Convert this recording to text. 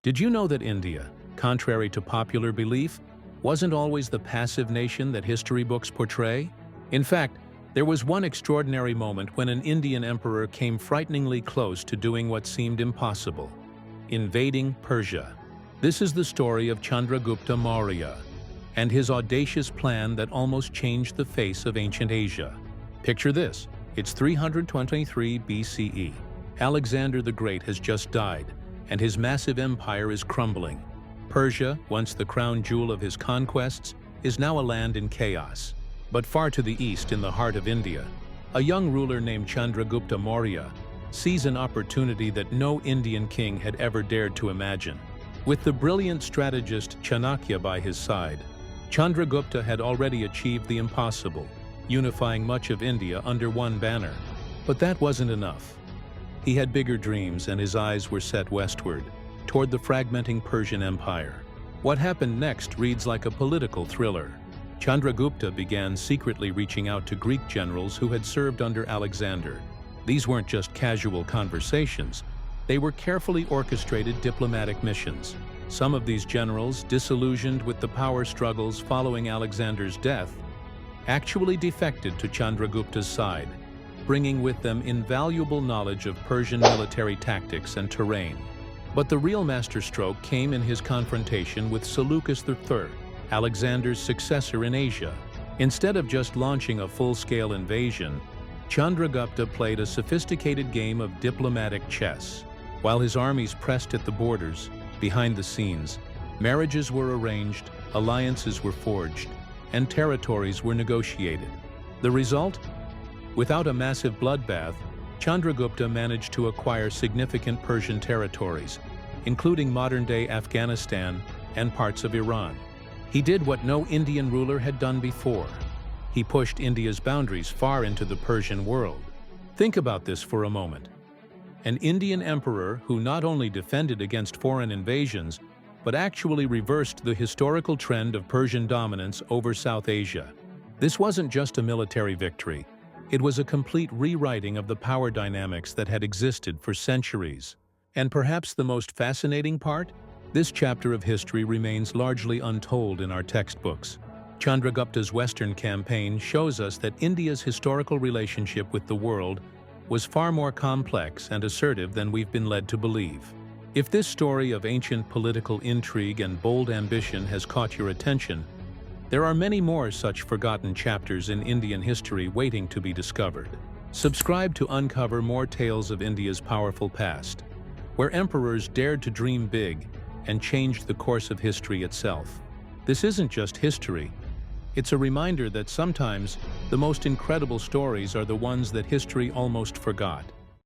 Did you know that India, contrary to popular belief, wasn't always the passive nation that history books portray? In fact, there was one extraordinary moment when an Indian emperor came frighteningly close to doing what seemed impossible: invading Persia. This is the story of Chandragupta Maurya and his audacious plan that almost changed the face of ancient Asia. Picture this: it's 323 BCE. Alexander the Great has just died, and his massive empire is crumbling. Persia, once the crown jewel of his conquests, is now a land in chaos. But far to the east, in the heart of India, a young ruler named Chandragupta Maurya sees an opportunity that no Indian king had ever dared to imagine. With the brilliant strategist Chanakya by his side, Chandragupta had already achieved the impossible, unifying much of India under one banner. But that wasn't enough. He had bigger dreams, and his eyes were set westward, toward the fragmenting Persian Empire. What happened next reads like a political thriller. Chandragupta began secretly reaching out to Greek generals who had served under Alexander. These weren't just casual conversations. They were carefully orchestrated diplomatic missions. Some of these generals, disillusioned with the power struggles following Alexander's death, actually defected to Chandragupta's side, bringing with them invaluable knowledge of Persian military tactics and terrain. But the real masterstroke came in his confrontation with Seleucus III, Alexander's successor in Asia. Instead of just launching a full-scale invasion, Chandragupta played a sophisticated game of diplomatic chess. While his armies pressed at the borders, behind the scenes, marriages were arranged, alliances were forged, and territories were negotiated. The result? Without a massive bloodbath, Chandragupta managed to acquire significant Persian territories, including modern-day Afghanistan and parts of Iran. He did what no Indian ruler had done before. He pushed India's boundaries far into the Persian world. Think about this for a moment. An Indian emperor who not only defended against foreign invasions, but actually reversed the historical trend of Persian dominance over South Asia. This wasn't just a military victory. It was a complete rewriting of the power dynamics that had existed for centuries. And perhaps the most fascinating part? This chapter of history remains largely untold in our textbooks. Chandragupta's Western campaign shows us that India's historical relationship with the world was far more complex and assertive than we've been led to believe. If this story of ancient political intrigue and bold ambition has caught your attention, there are many more such forgotten chapters in Indian history waiting to be discovered. Subscribe to uncover more tales of India's powerful past, where emperors dared to dream big and changed the course of history itself. This isn't just history. It's a reminder that sometimes the most incredible stories are the ones that history almost forgot.